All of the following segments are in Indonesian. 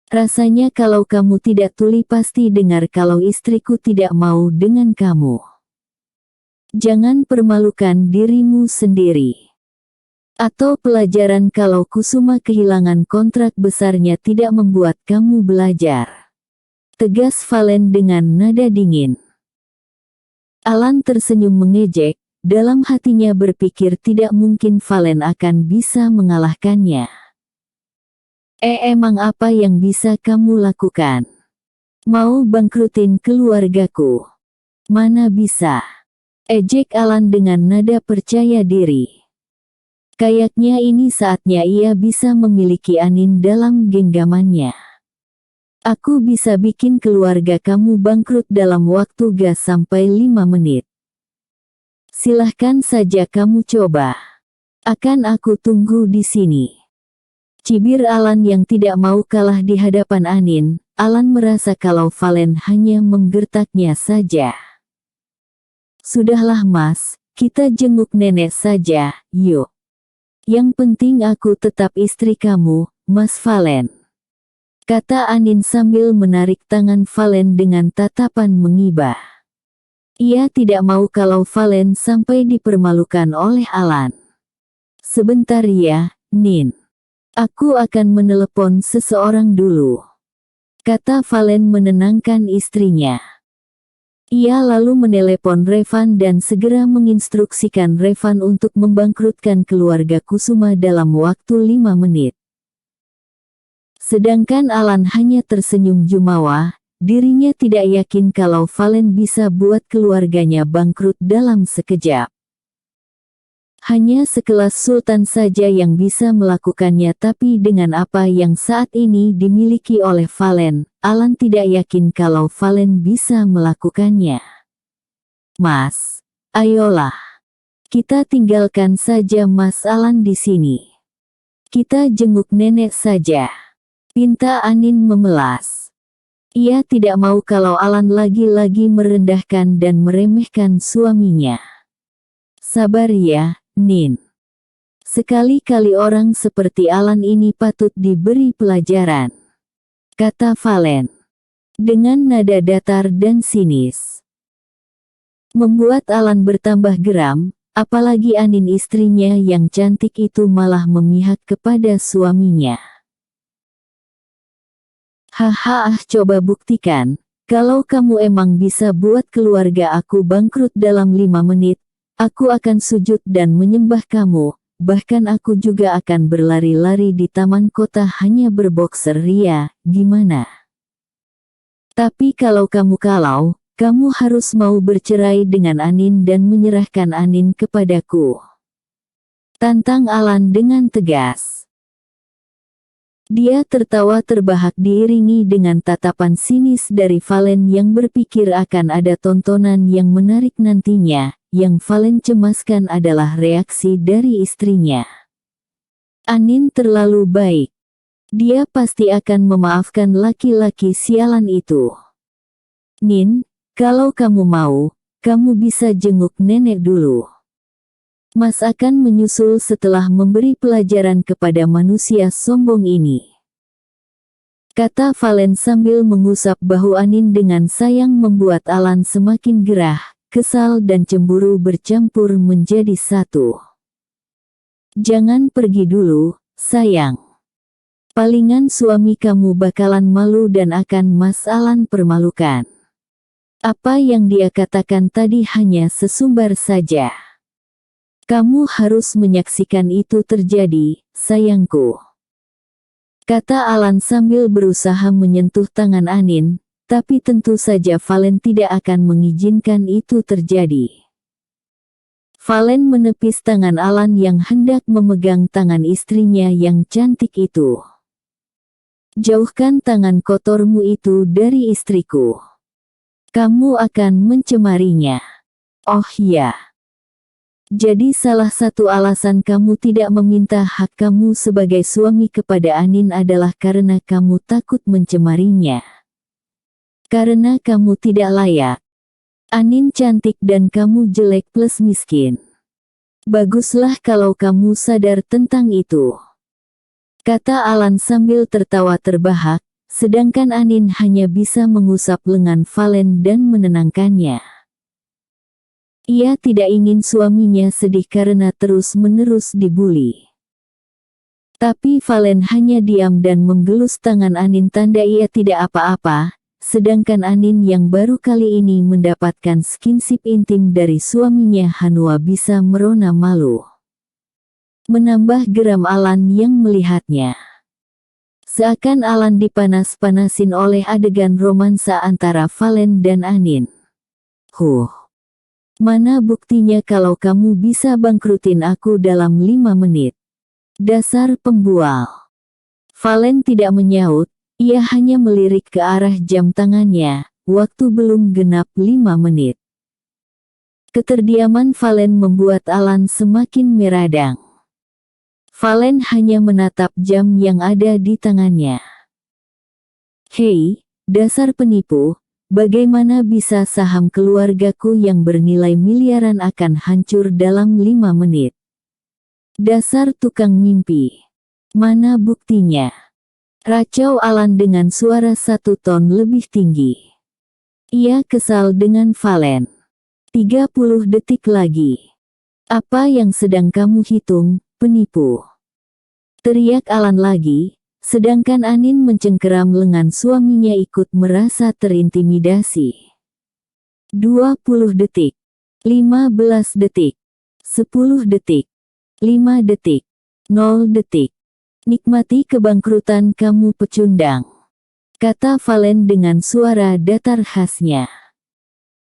Rasanya kalau kamu tidak tuli pasti dengar kalau istriku tidak mau dengan kamu. Jangan permalukan dirimu sendiri. Atau pelajaran kalau Kusuma kehilangan kontrak besarnya tidak membuat kamu belajar. Tegas Valen dengan nada dingin. Alan tersenyum mengejek, dalam hatinya berpikir tidak mungkin Valen akan bisa mengalahkannya. Emang apa yang bisa kamu lakukan? Mau bangkrutin keluargaku? Mana bisa? Ejek Alan dengan nada percaya diri. Kayaknya ini saatnya ia bisa memiliki Anin dalam genggamannya. Aku bisa bikin keluarga kamu bangkrut dalam waktu gak sampai 5 menit. Silahkan saja kamu coba. Akan aku tunggu di sini. Cibir Alan yang tidak mau kalah di hadapan Anin. Alan merasa kalau Valen hanya menggertaknya saja. Sudahlah Mas, kita jenguk nenek saja, yuk. Yang penting aku tetap istri kamu, Mas Valen. Kata Anin sambil menarik tangan Valen dengan tatapan mengibah. Ia tidak mau kalau Valen sampai dipermalukan oleh Alan. Sebentar ya, Nin. Aku akan menelepon seseorang dulu. Kata Valen menenangkan istrinya. Ia lalu menelepon Revan dan segera menginstruksikan Revan untuk membangkrutkan keluarga Kusuma dalam waktu 5 menit. Sedangkan Alan hanya tersenyum jumawa, dirinya tidak yakin kalau Valen bisa buat keluarganya bangkrut dalam sekejap. Hanya sekelas Sultan saja yang bisa melakukannya, tapi dengan apa yang saat ini dimiliki oleh Valen, Alan tidak yakin kalau Valen bisa melakukannya. Mas, ayolah. Kita tinggalkan saja Mas Alan di sini. Kita jenguk nenek saja. Pinta Anin memelas. Ia tidak mau kalau Alan lagi-lagi merendahkan dan meremehkan suaminya. Sabar ya, Nin. Sekali-kali orang seperti Alan ini patut diberi pelajaran. Kata Valen. Dengan nada datar dan sinis. Membuat Alan bertambah geram, apalagi Anin istrinya yang cantik itu malah memihak kepada suaminya. Haha, coba buktikan, kalau kamu emang bisa buat keluarga aku bangkrut dalam 5 menit, aku akan sujud dan menyembah kamu, bahkan aku juga akan berlari-lari di taman kota hanya berbokser ria, gimana? Tapi kalau kamu harus mau bercerai dengan Anin dan menyerahkan Anin kepadaku. Tantang Alan dengan tegas. Dia tertawa terbahak diiringi dengan tatapan sinis dari Valen yang berpikir akan ada tontonan yang menarik nantinya. Yang Valen cemaskan adalah reaksi dari istrinya. Anin terlalu baik. Dia pasti akan memaafkan laki-laki sialan itu. Nin, kalau kamu mau, kamu bisa jenguk nenek dulu. Mas akan menyusul setelah memberi pelajaran kepada manusia sombong ini. Kata Valen sambil mengusap bahu Anin dengan sayang, membuat Alan semakin gerah. Kesal dan cemburu bercampur menjadi satu. Jangan pergi dulu, sayang. Palingan suami kamu bakalan malu dan akan Mas Alan permalukan. Apa yang dia katakan tadi hanya sesumbar saja. Kamu harus menyaksikan itu terjadi, sayangku. Kata Alan sambil berusaha menyentuh tangan Anin. Tapi tentu saja Valen tidak akan mengizinkan itu terjadi. Valen menepis tangan Alan yang hendak memegang tangan istrinya yang cantik itu. Jauhkan tangan kotormu itu dari istriku. Kamu akan mencemarinya. Oh ya. Jadi salah satu alasan kamu tidak meminta hak kamu sebagai suami kepada Anin adalah karena kamu takut mencemarinya. Karena kamu tidak layak. Anin cantik dan kamu jelek plus miskin. Baguslah kalau kamu sadar tentang itu. Kata Alan sambil tertawa terbahak, sedangkan Anin hanya bisa mengusap lengan Valen dan menenangkannya. Ia tidak ingin suaminya sedih karena terus-menerus dibuli. Tapi Valen hanya diam dan menggelus tangan Anin tanda ia tidak apa-apa, sedangkan Anin yang baru kali ini mendapatkan skinship intim dari suaminya Hanua bisa merona malu. Menambah geram Alan yang melihatnya. Seakan Alan dipanas-panasin oleh adegan romansa antara Valen dan Anin. Mana buktinya kalau kamu bisa bangkrutin aku dalam 5 menit? Dasar pembual. Valen tidak menyaut, ia hanya melirik ke arah jam tangannya, waktu belum genap 5 menit. Keterdiaman Valen membuat Alan semakin meradang. Valen hanya menatap jam yang ada di tangannya. Hei, dasar penipu, bagaimana bisa saham keluargaku yang bernilai miliaran akan hancur dalam 5 menit? Dasar tukang mimpi. Mana buktinya? Racau Alan dengan suara 1 ton lebih tinggi. Ia kesal dengan Valen. 30 detik lagi. Apa yang sedang kamu hitung, penipu? Teriak Alan lagi, sedangkan Anin mencengkeram lengan suaminya ikut merasa terintimidasi. 20 detik. 15 detik. 10 detik. 5 detik. 0 detik. Nikmati kebangkrutan kamu pecundang, kata Valen dengan suara datar khasnya.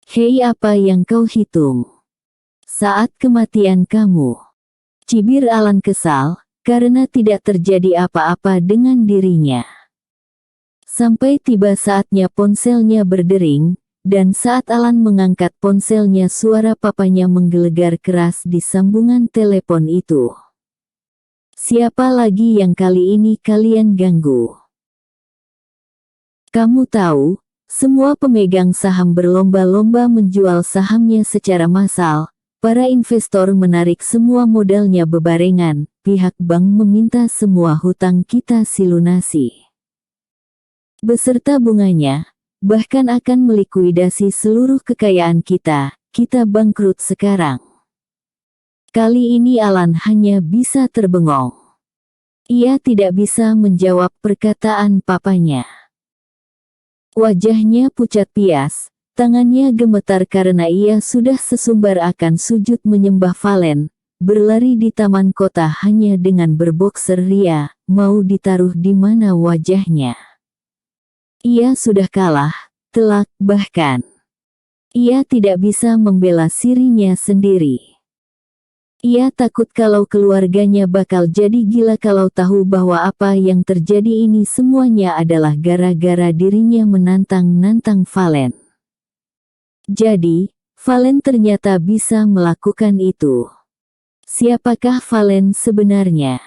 Hei, apa yang kau hitung? Saat kematian kamu. Cibir Alan kesal, karena tidak terjadi apa-apa dengan dirinya. Sampai tiba saatnya ponselnya berdering, dan saat Alan mengangkat ponselnya suara papanya menggelegar keras di sambungan telepon itu. Siapa lagi yang kali ini kalian ganggu? Kamu tahu, semua pemegang saham berlomba-lomba menjual sahamnya secara massal, para investor menarik semua modalnya bebarengan, pihak bank meminta semua hutang kita silunasi. Beserta bunganya, bahkan akan melikuidasi seluruh kekayaan kita bangkrut sekarang. Kali ini Alan hanya bisa terbengong. Ia tidak bisa menjawab perkataan papanya. Wajahnya pucat pias, tangannya gemetar karena ia sudah sesumbar akan sujud menyembah Valen, berlari di taman kota hanya dengan berbokser ria, mau ditaruh di mana wajahnya. Ia sudah kalah, telak, bahkan ia tidak bisa membela dirinya sendiri. Ia takut kalau keluarganya bakal jadi gila kalau tahu bahwa apa yang terjadi ini semuanya adalah gara-gara dirinya menantang-nantang Valen. Jadi, Valen ternyata bisa melakukan itu. Siapakah Valen sebenarnya?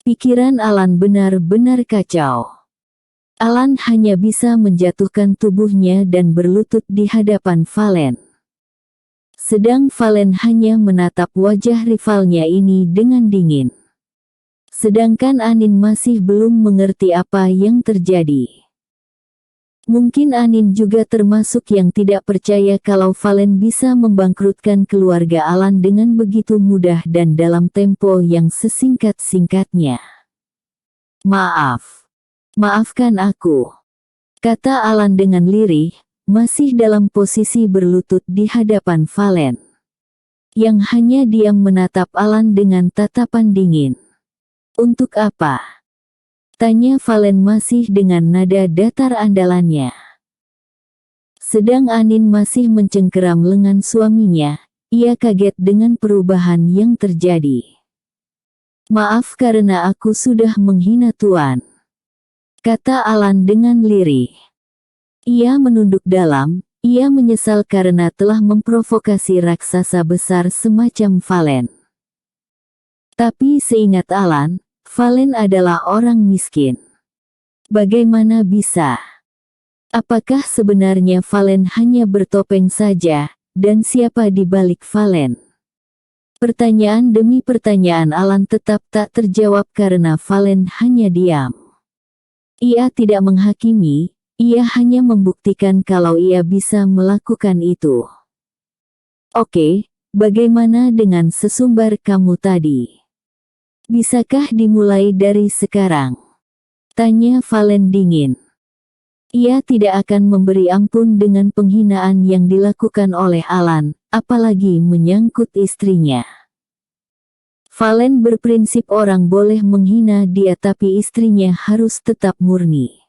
Pikiran Alan benar-benar kacau. Alan hanya bisa menjatuhkan tubuhnya dan berlutut di hadapan Valen. Sedang Valen hanya menatap wajah rivalnya ini dengan dingin. Sedangkan Anin masih belum mengerti apa yang terjadi. Mungkin Anin juga termasuk yang tidak percaya kalau Valen bisa membangkrutkan keluarga Alan dengan begitu mudah dan dalam tempo yang sesingkat-singkatnya. Maafkan aku, kata Alan dengan lirih, masih dalam posisi berlutut di hadapan Valen, yang hanya diam menatap Alan dengan tatapan dingin. Untuk apa? Tanya Valen masih dengan nada datar andalannya. Sedang Anin masih mencengkeram lengan suaminya, ia kaget dengan perubahan yang terjadi. Maaf karena aku sudah menghina Tuan, kata Alan dengan lirih. Ia menunduk dalam, ia menyesal karena telah memprovokasi raksasa besar semacam Valen. Tapi seingat Alan, Valen adalah orang miskin. Bagaimana bisa? Apakah sebenarnya Valen hanya bertopeng saja, dan siapa di balik Valen? Pertanyaan demi pertanyaan Alan tetap tak terjawab karena Valen hanya diam. Ia tidak menghakimi, ia hanya membuktikan kalau ia bisa melakukan itu. Oke, bagaimana dengan sesumbar kamu tadi? Bisakah dimulai dari sekarang? Tanya Valen dingin. Ia tidak akan memberi ampun dengan penghinaan yang dilakukan oleh Alan, apalagi menyangkut istrinya. Valen berprinsip orang boleh menghina dia tapi istrinya harus tetap murni.